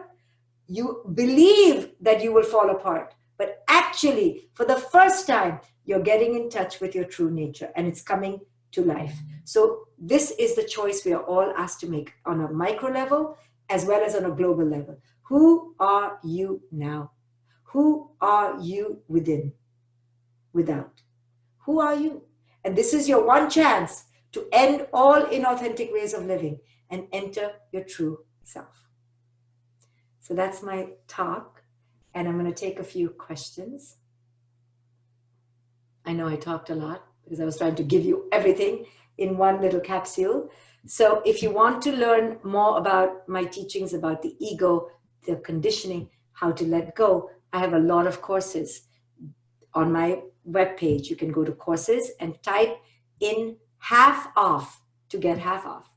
you believe that you will fall apart. But actually, for the first time, you're getting in touch with your true nature and it's coming to life. So this is the choice we are all asked to make on a micro level as well as on a global level. Who are you now? Who are you within? Without? Who are you? And this is your one chance to end all inauthentic ways of living and enter your true self. So that's my talk, and I'm going to take a few questions. I know I talked a lot because I was trying to give you everything in one little capsule. So if you want to learn more about my teachings about the ego, the conditioning, how to let go, I have a lot of courses on my webpage. You can go to courses and type in half off to get half off.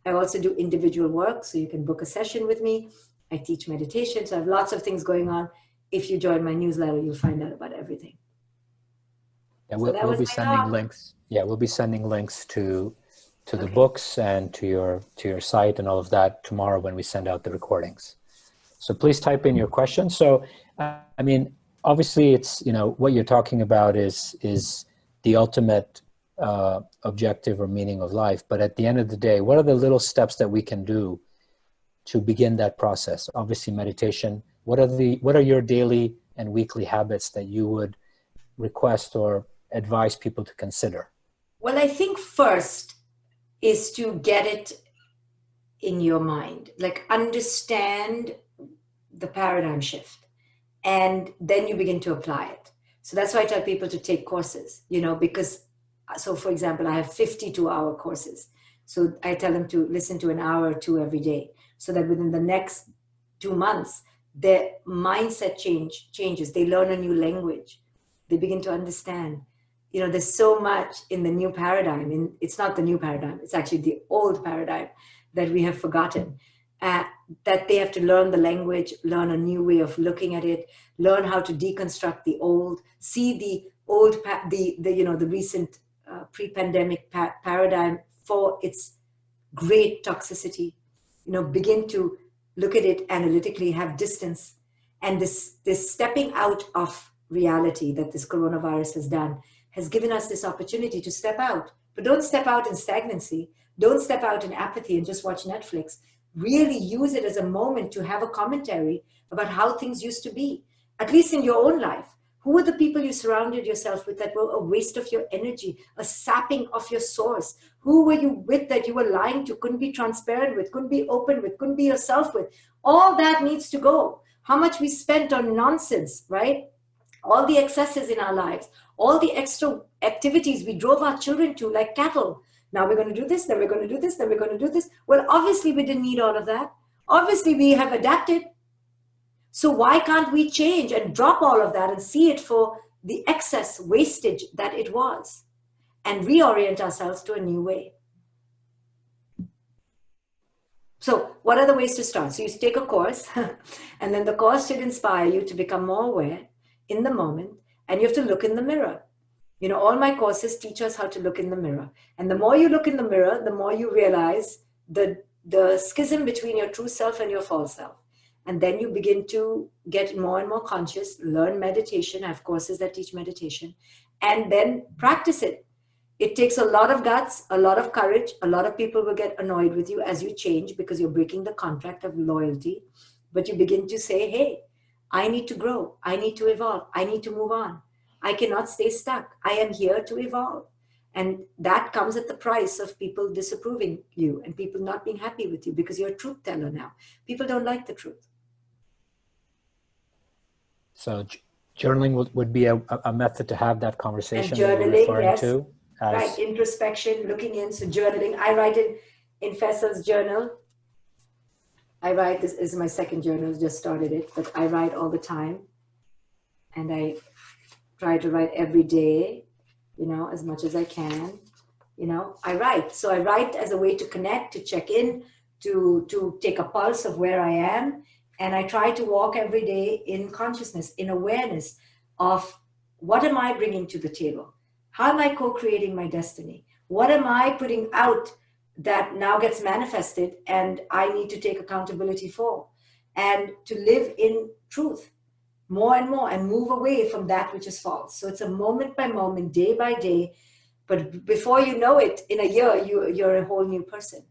I also do individual work, so you can book a session with me. I teach meditation, so I have lots of things going on. If you join my newsletter, you'll find out about everything. Yeah, we'll be sending links. Yeah, we'll be sending links to the books and to your site and all of that tomorrow when we send out the recordings. So please type in your questions. So, I mean, obviously, it's what you're talking about is the ultimate objective or meaning of life. But at the end of the day, what are the little steps that we can do to begin that process? Obviously, meditation. What are your daily and weekly habits that you would request or advise people to consider? Well, I think first is to get it in your mind, like understand the paradigm shift, and then you begin to apply it. So that's why I tell people to take courses, because, so for example, I have 52-hour courses. So I tell them to listen to an hour or two every day, so that within the next 2 months, their mindset changes. They learn a new language. They begin to understand. There's so much in the new paradigm. And it's not the new paradigm. It's actually the old paradigm that we have forgotten. That they have to learn the language, learn a new way of looking at it, learn how to deconstruct the old, see the old, the recent pre-pandemic paradigm for its great toxicity. Begin to look at it analytically, have distance, and this stepping out of reality that this coronavirus has done has given us this opportunity to step out. But don't step out in stagnancy. Don't step out in apathy and just watch Netflix. Really use it as a moment to have a commentary about how things used to be, at least in your own life. Who were the people you surrounded yourself with that were a waste of your energy, a sapping of your source? Who were you with that you were lying to, couldn't be transparent with, couldn't be open with, couldn't be yourself with? All that needs to go. How much we spent on nonsense, right? All the excesses in our lives, all the extra activities we drove our children to like cattle. Now we're going to do this, then we're going to do this, then we're going to do this. Well, obviously we didn't need all of that. Obviously we have adapted. So why can't we change and drop all of that and see it for the excess wastage that it was and reorient ourselves to a new way? So what are the ways to start? So you take a course and then the course should inspire you to become more aware in the moment, and you have to look in the mirror. All my courses teach us how to look in the mirror. And the more you look in the mirror, the more you realize the schism between your true self and your false self. And then you begin to get more and more conscious, learn meditation. I have courses that teach meditation, and then practice it. It takes a lot of guts, a lot of courage. A lot of people will get annoyed with you as you change because you're breaking the contract of loyalty. But you begin to say, hey, I need to grow. I need to evolve. I need to move on. I cannot stay stuck. I am here to evolve. And that comes at the price of people disapproving you and people not being happy with you because you're a truth teller now. People don't like the truth. So journaling would be a method to have that conversation. And journaling, yes. To right, introspection, looking in. So journaling, I write in Faisal's journal. I write, this is my second journal, just started it, but I write all the time. And I try to write every day, as much as I can. I write. So I write as a way to connect, to check in, to take a pulse of where I am. And I try to walk every day in consciousness, in awareness of what am I bringing to the table? How am I co-creating my destiny? What am I putting out that now gets manifested and I need to take accountability for? And to live in truth more and more and move away from that which is false. So it's a moment by moment, day by day. But before you know it, in a year, you're a whole new person.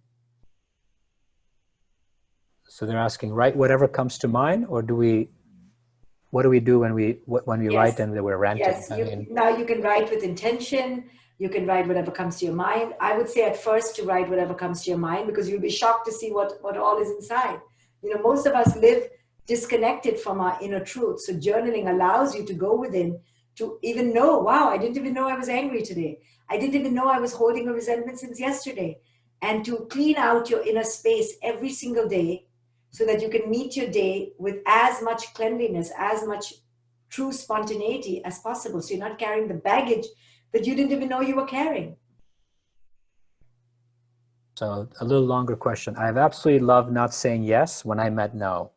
So they're asking, write whatever comes to mind, or what do we do when we write and we're ranting? Yes, now you can write with intention. You can write whatever comes to your mind. I would say at first to write whatever comes to your mind, because you'll be shocked to see what all is inside. Most of us live disconnected from our inner truth. So journaling allows you to go within to even know, wow, I didn't even know I was angry today. I didn't even know I was holding a resentment since yesterday. And to clean out your inner space every single day so that you can meet your day with as much cleanliness, as much true spontaneity as possible. So you're not carrying the baggage that you didn't even know you were carrying. So a little longer question. I've absolutely loved not saying yes when I meant no.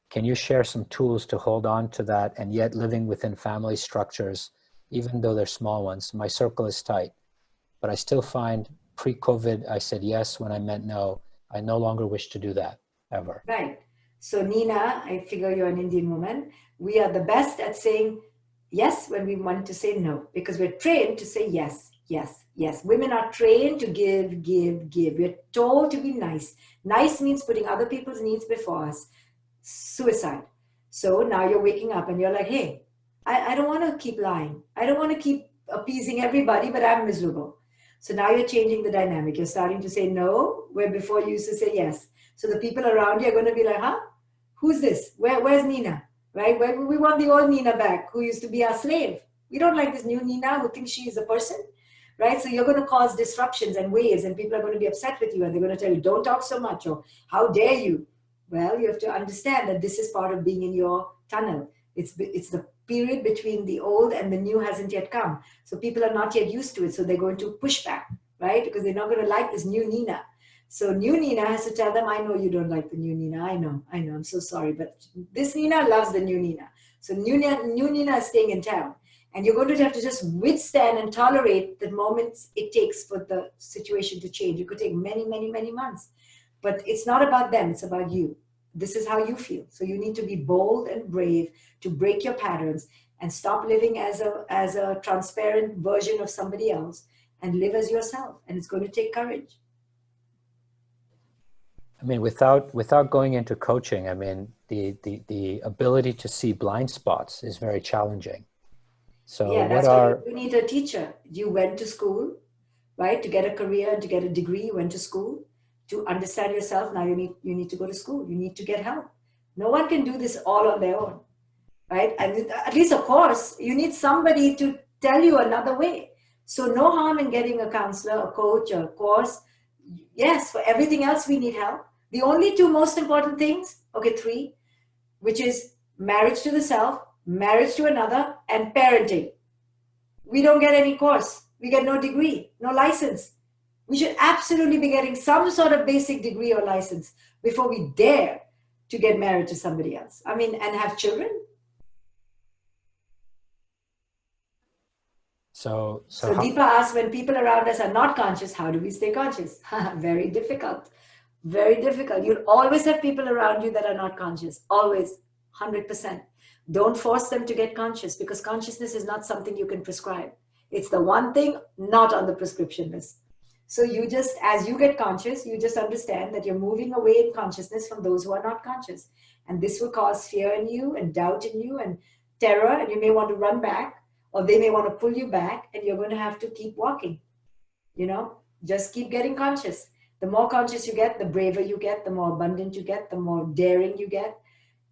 Can you share some tools to hold on to that and yet living within family structures, even though they're small ones? My circle is tight, but I still find pre-COVID, I said yes when I meant no. I no longer wish to do that, ever. Right. So Nina, I figure you're an Indian woman. We are the best at saying yes when we want to say no, because we're trained to say yes, yes, yes. Women are trained to give, give, give. We're told to be nice. Nice means putting other people's needs before us. Suicide. So now you're waking up and you're like, hey, I don't want to keep lying. I don't want to keep appeasing everybody, but I'm miserable. So now you're changing the dynamic. You're starting to say no, where before you used to say yes. So the people around you are going to be like, huh? Who's this? Where's Nina? Right? We want the old Nina back, who used to be our slave. We don't like this new Nina who thinks she is a person. Right? So you're going to cause disruptions and waves, and people are going to be upset with you, and they're going to tell you, don't talk so much, or how dare you? Well, you have to understand that this is part of being in your tunnel. It's the period between the old and the new hasn't yet come. So people are not yet used to it. So they're going to push back, right? Because they're not going to like this new Nina. So new Nina has to tell them, I know you don't like the new Nina. I know, I'm so sorry. But this Nina loves the new Nina. So new Nina is staying in town. And you're going to have to just withstand and tolerate the moments it takes for the situation to change. It could take many, many, many months. But it's not about them, it's about you. This is how you feel. So you need to be bold and brave to break your patterns and stop living as a transparent version of somebody else and live as yourself. And it's going to take courage. I mean, without going into coaching, I mean, the ability to see blind spots is very challenging. So yeah, that's why you need a teacher. You went to school, right? To get a career and to get a degree, you went to school. To understand yourself, now you need to go to school. You need to get help. No one can do this all on their own, right? And at least, of course, you need somebody to tell you another way. So no harm in getting a counselor, a coach, a course. Yes, for everything else, we need help. The only two most important things, okay, three, which is marriage to the self, marriage to another, and parenting. We don't get any course. We get no degree, no license. We should absolutely be getting some sort of basic degree or license before we dare to get married to somebody else. I mean, and have children. So Deepa asks, when people around us are not conscious, how do we stay conscious? Very difficult. Very difficult. You'll always have people around you that are not conscious. Always. 100%. Don't force them to get conscious, because consciousness is not something you can prescribe. It's the one thing not on the prescription list. So you just, as you get conscious, you just understand that you're moving away in consciousness from those who are not conscious. And this will cause fear in you and doubt in you and terror. And you may want to run back, or they may want to pull you back, and you're going to have to keep walking. Just keep getting conscious. The more conscious you get, the braver you get, the more abundant you get, the more daring you get.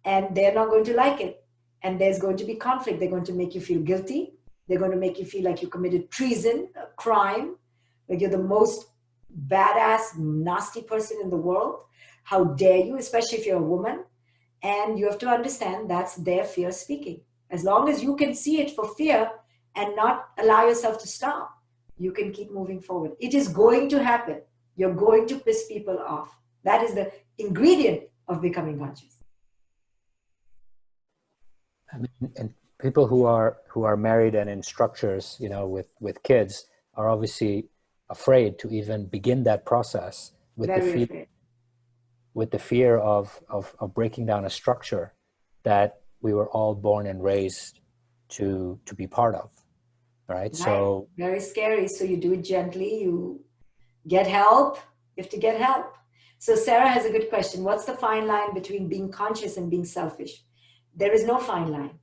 And they're not going to like it. And there's going to be conflict. They're going to make you feel guilty. They're going to make you feel like you committed treason, a crime. Like you're the most badass, nasty person in the world. How dare you, especially if you're a woman. And you have to understand that's their fear speaking. As long as you can see it for fear and not allow yourself to stop, you can keep moving forward. It is going to happen. You're going to piss people off. That is the ingredient of becoming conscious. I mean, and people who are married and in structures, with kids, are obviously afraid to even begin that process with the fear of breaking down a structure that we were all born and raised to be part of, right? So very scary. So you do it gently, you get help. You have to get help. So Sarah has a good question. What's the fine line between being conscious and being selfish? There is no fine line.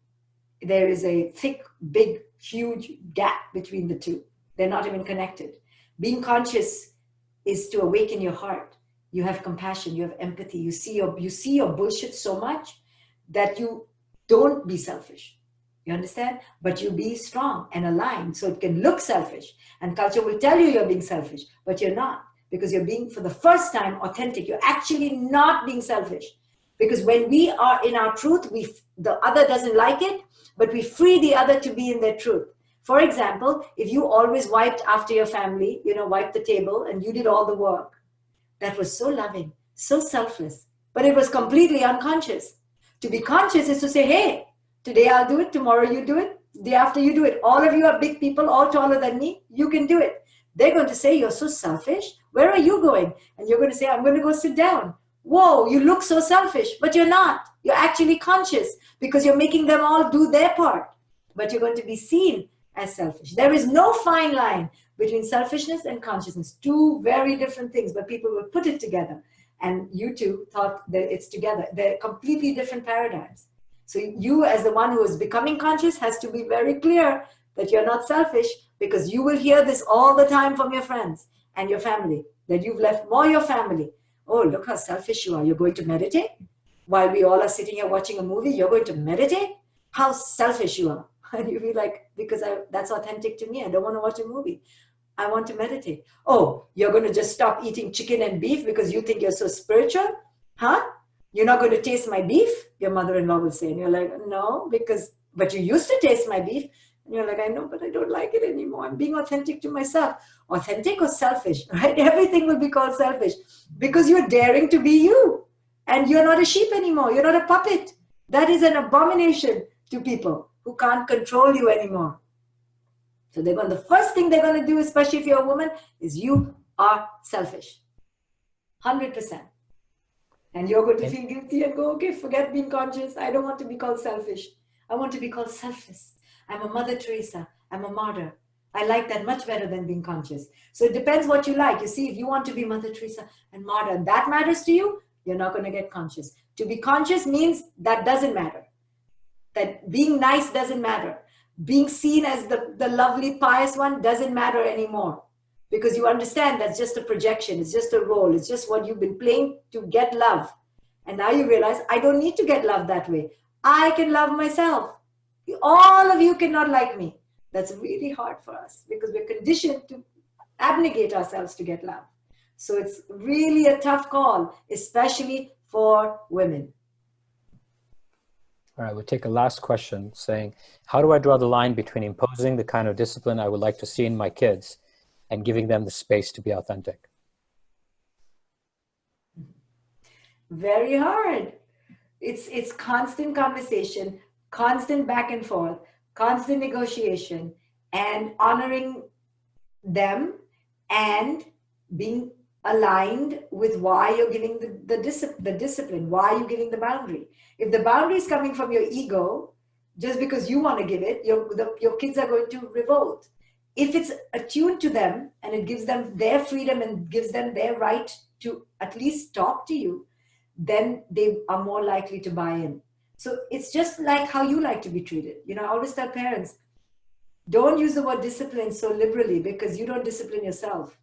There is a thick, big, huge gap between the two. They're not even connected. Being conscious is to awaken your heart. You have compassion, you have empathy. You see your bullshit so much that you don't be selfish. You understand? But you be strong and aligned so it can look selfish. And culture will tell you you're being selfish, but you're not, because you're being, for the first time, authentic. You're actually not being selfish. Because when we are in our truth, the other doesn't like it, but we free the other to be in their truth. For example, if you always wiped after your family, wiped the table and you did all the work, that was so loving, so selfless, but it was completely unconscious. To be conscious is to say, hey, today I'll do it, tomorrow you do it, the day after you do it. All of you are big people, all taller than me, you can do it. They're going to say, you're so selfish. Where are you going? And you're going to say, I'm going to go sit down. Whoa, you look so selfish, but you're not. You're actually conscious because you're making them all do their part. But you're going to be seen as selfish. There is no fine line between selfishness and consciousness. Two very different things, but people will put it together. And you two thought that it's together. They're completely different paradigms. So you, as the one who is becoming conscious, has to be very clear that you're not selfish, because you will hear this all the time from your friends and your family, that you've left more your family. Oh, look how selfish you are. You're going to meditate? While we all are sitting here watching a movie, you're going to meditate? How selfish you are. And you'll be like, because that's authentic to me. I don't want to watch a movie. I want to meditate. Oh, you're going to just stop eating chicken and beef because you think you're so spiritual? Huh? You're not going to taste my beef? Your mother-in-law will say. And you're like, no, but you used to taste my beef. And you're like, I know, but I don't like it anymore. I'm being authentic to myself. Authentic or selfish, right? Everything will be called selfish because you're daring to be you. And you're not a sheep anymore. You're not a puppet. That is an abomination to people who can't control you anymore. So the first thing they're going to do, especially if you're a woman, is you are selfish. 100%. And you're going to feel guilty and go, okay, forget being conscious. I don't want to be called selfish. I want to be called selfless. I'm a Mother Teresa. I'm a martyr. I like that much better than being conscious. So it depends what you like. You see, if you want to be Mother Teresa and martyr, and that matters to you, you're not going to get conscious. To be conscious means that doesn't matter. That being nice doesn't matter. Being seen as the lovely, pious one doesn't matter anymore. Because you understand that's just a projection. It's just a role. It's just what you've been playing to get love. And now you realize, I don't need to get love that way. I can love myself. All of you cannot like me. That's really hard for us because we're conditioned to abnegate ourselves to get love. So it's really a tough call, especially for women. All right, we'll take a last question saying, how do I draw the line between imposing the kind of discipline I would like to see in my kids and giving them the space to be authentic? Very hard. It's constant conversation, constant back and forth, constant negotiation, and honoring them and being aligned with why you're giving the discipline, why you're giving the boundary. If the boundary is coming from your ego, just because you want to give it, your kids are going to revolt. If it's attuned to them and it gives them their freedom and gives them their right to at least talk to you, then they are more likely to buy in. So it's just like how you like to be treated. I always tell parents, don't use the word discipline so liberally, because you don't discipline yourself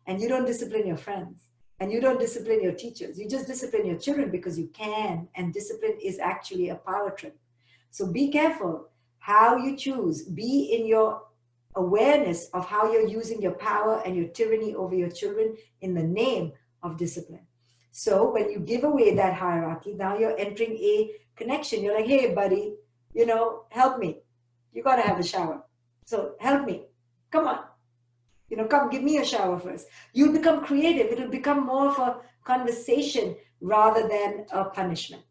and you don't discipline your friends and you don't discipline your teachers. You just discipline your children because you can, and discipline is actually a power trip. So be careful how you choose. Be in your awareness of how you're using your power and your tyranny over your children in the name of discipline. So when you give away that hierarchy, now you're entering a connection. You're like, hey, buddy, help me. You got to have a shower. So help me. Come on. Come give me a shower first. You'll become creative. It'll become more of a conversation rather than a punishment.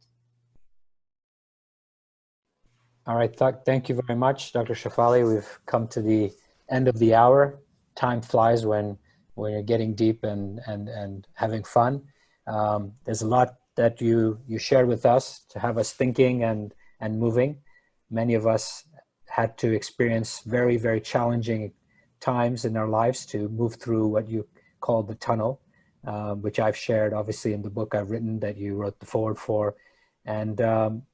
All right. Thank you very much, Dr. Shefali. We've come to the end of the hour. time flies when you're getting deep and having fun. There's a lot that you shared with us to have us thinking and moving. Many of us had to experience very, very challenging times in our lives to move through what you call the tunnel, which I've shared obviously in the book I've written that you wrote the foreword for. And,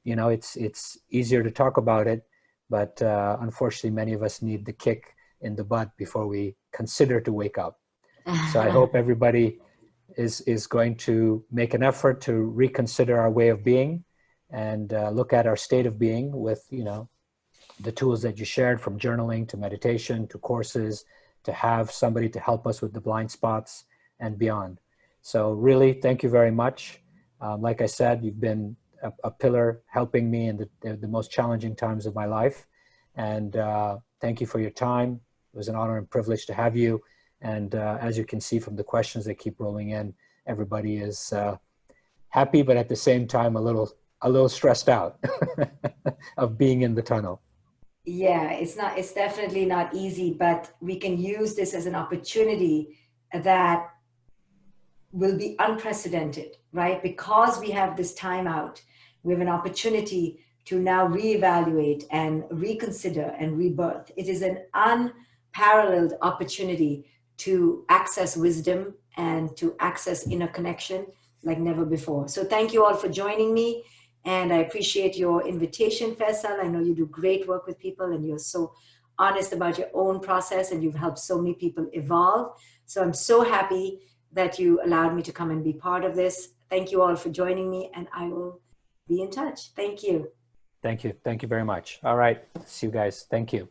you know, it's easier to talk about it, but unfortunately many of us need the kick in the butt before we consider to wake up. So I hope everybody is going to make an effort to reconsider our way of being and look at our state of being with, you know, the tools that you shared, from journaling to meditation to courses, to have somebody to help us with the blind spots and beyond. So really, thank you very much. Like I said, you've been a pillar helping me in the most challenging times of my life. And thank you for your time. It was an honor and privilege to have you. And as you can see from the questions that keep rolling in, everybody is happy, but at the same time, a little stressed out of being in the tunnel. Yeah, it's definitely not easy, but we can use this as an opportunity that will be unprecedented, right? Because we have this time out, we have an opportunity to now reevaluate and reconsider and rebirth. It is an unparalleled opportunity to access wisdom and to access inner connection like never before. So thank you all for joining me. And I appreciate your invitation, Feisal. I know you do great work with people and you're so honest about your own process and you've helped so many people evolve. So I'm so happy that you allowed me to come and be part of this. Thank you all for joining me, and I will be in touch. Thank you. Thank you. Thank you very much. All right. See you guys. Thank you.